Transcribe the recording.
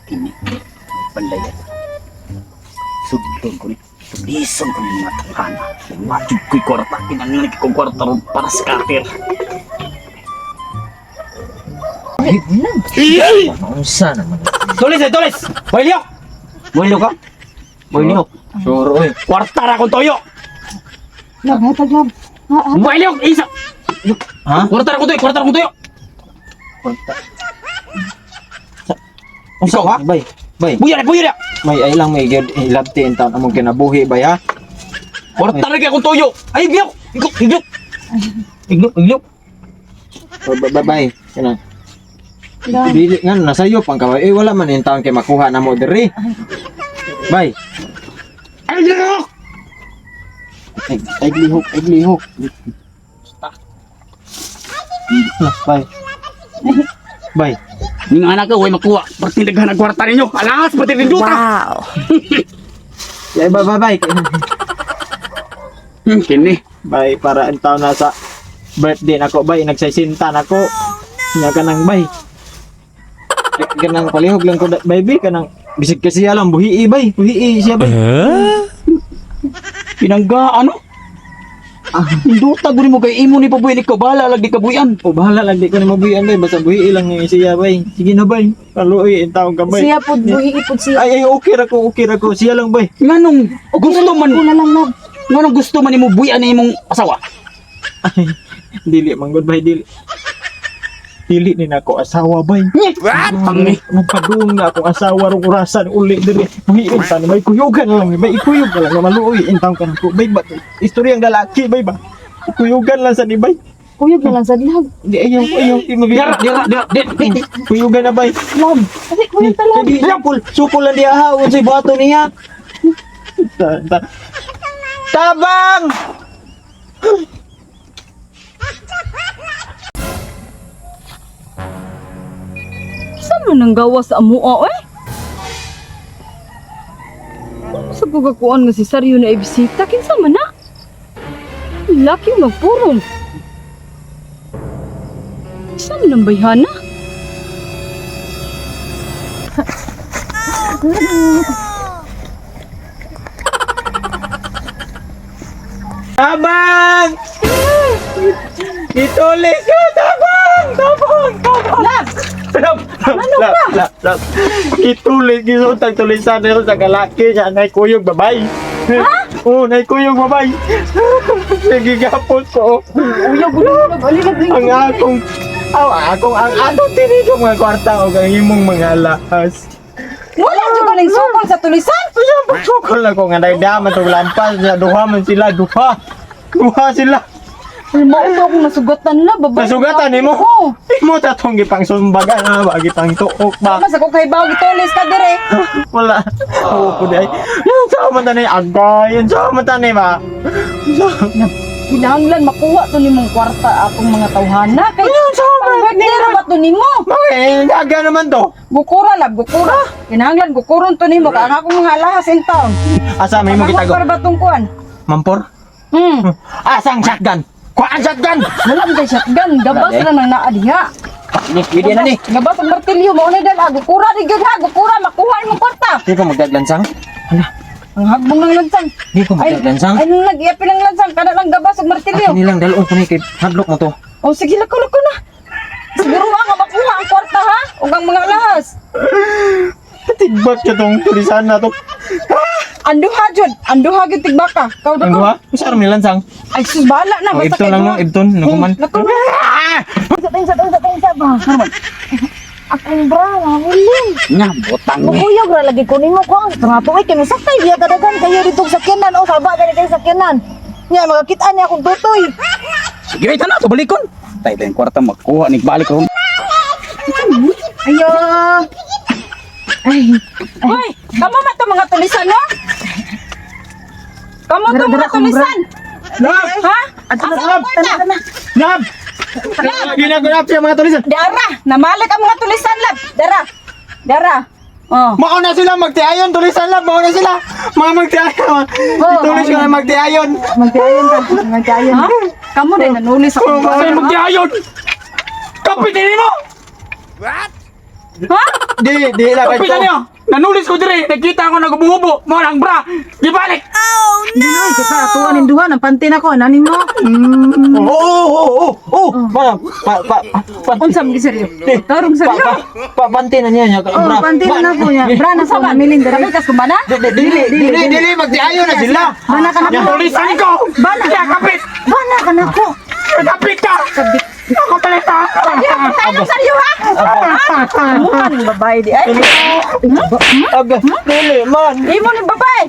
kini. Pandayan. Sudton ko ni. Tulisan ko ni mga tangkana. Wajib ko'y kwarta. Pinangalig ko kwarta ron para sa kater. Maunsa naman. Tulis! Boylio! Boylio ka? Boylio. Sure, oy. Kwarta ra kong toyo! Lab, hatag lab. Boylio! Isa! Ha? Kwarta ra kong toyo! Unsa Ikaw, ha? Bay. Buya na! May ay lang may ilabti in taon among kinabuhi bay ha. Kwarta ra kong toyo! Ay, biyaw! Iglok! Bay. Kana. Lab. Dili nga nasayo pang kaway. Eh wala man in taon kay makuha na mo diri. Bay. Ay, iglok! Iglihok. Bay. Bay. Yung anak ko, huwag makuha. Pati naghanag kwarta ninyo. Alas, pati rin duta! Wow. Yay bay. Kini. Bay para in taon na sa birthday nako bay nagsaysinta nako. Nya kanang bay. Kanang palihog lang ko baby kanang bisig kasi lang buhi bay. Buhi siya bay. Pinangga, ano? Induta guri mo kay imo ni pabuyan ikaw. Bahala lagi kabuyan. O bahala lang di ko na mabuhian bay basta buhi lang ni siya bay. Sige na bay. Kaluoy in taon ka bay. Siya po, buhi ipod siya. Ay okay ra ko siya lang bay. Nganong gusto man, Wala lang lab. nganong gusto man imo buyan na imong asawa? Ay, dili man good bay dili. Dili ni nako asawa bay. What? Tangi. Magpadung na akong asawa rong orasan uli diri. Buhiin tan may kuyugan lang bay ikuyog lang na maluoy in taon ka nako bay ba. Istoryang lalaki bay ba. Ikuyugan lang sa ni bay. Kuyog na lang sa lab. Di ayaw Dira. kuyugan na bay. Lab. Kasi kuyog na lab. Di supol lang diha ha unsay bato niya. Tabang! Saan mo nang gawas sa amuha eh? Sa pagkakuan nga si Saryo na ibisita, kinsa man na? Laki magpurong. Saan nang bayhana? Tabang! Itulis ko! Tabang! Lab! Itulis ko sa tulisan nito sa kalaki siya. Naikuyog babay. Oo, naikuyog babay. Nagigapos ko. Uyog, alilab. Ang atong tinito mga kwarta o ang imong mga lahas. Wala dyan ka ng sukol sa tulisan? Kaya pagsukol na ko nga nagdaman itong lampas na duha man sila. Duha sila. Ay, mauna akong nasugatan na, babae. Nasugatan ni mo? Oo. Imo tatong gipang sumbaga na ba gipang tuok ba? Mas ako kay Bawag Tolis ka dire. Wala. Oo ko day. Yan sa man tanay agay, yan sa man tanay ba? Kinahanglan makuha to nimong kwarta akong mga tawhana. Kay Yan sa man. birthday ra ba to nimo? Okay, aga naman to. Gukura lab, gukura. Kinahanglan gukuron to nimo ka ang akong mga alahas in town. Asa may mo kitago? Para ba tong kuan? Mampor? Asang shotgun? Kuan shotgun? Wala man kay shotgun, gabas Wala, na nang naa diha. Ni, pwede na ni. Gabas ang martilyo mo na dala, gukura di gyud ha, gukura makuha imong kwarta. Di ko magdadlansang? Ang hagbong ng lansang. Di ko magdadlansang? Ay nung nag-iapil ng lansang kada lang gabas ang martilyo. Ako nilang dalon ko ni kay hadlok mo to. Oh sige lako na. Siguro nga makuha ang kwarta ha, ug ang mga alahas. Tigbak ka tong tulisan na to. Anduha gyud tigbaka. Kaw Ang dako. duha? Kusar mi lansang? Ay sus bala na Oh, ibton lang no, ibton. Nakuman. Lako na. Sa ba. Akong bra, mahulin. Nya, botang ni. Bukuyog ra lagi kunin mo ko. Tanga to ay kay sakay biya kadagan kayo dito sa sakyanan o saba gani kay sakyanan. Nya magakita niya akong tutoy. Sige, ito na, kabalikon. Tayo tayong kwarta magkuha, balik ron. Ayo. Hoy, kamo man to mga tulisan no? Kamo to mga tulisan. Nab! Ha? Nab! Ginagunap siya mga tulisan. Dara, namalik ang mga tulisan lab. Dara. Oh. Mauna sila magtiayon, tulisan lang, mauna sila. Mga magtiayon. Tulis ko na magtiayon. Magkayon. Ha? Kamu din nanulis ako. Ay, magdiayon! Kapitin mo! Ha? Di lang Kapita niyo! Nanulis ko dire! Nakita ko nagbububo! Mo lang bra! Gibalik! Dinoy, kita tuwa ning duha ng pantin ako, nanin mo. Unsa mo giseryo? Tarong seryo. Panty na niya Oh, pantin na po niya. Bra na sa milin dira kas kumbana? Dili magdiayo na sila. Bana ka na ko. Pulisan ko! Bana Kaya kapit! Bana ka na ko. Kapit ka! Ako palita! Tayo seryo ha. Mukan babae di ay. Aga, dili man. Imo ni babae.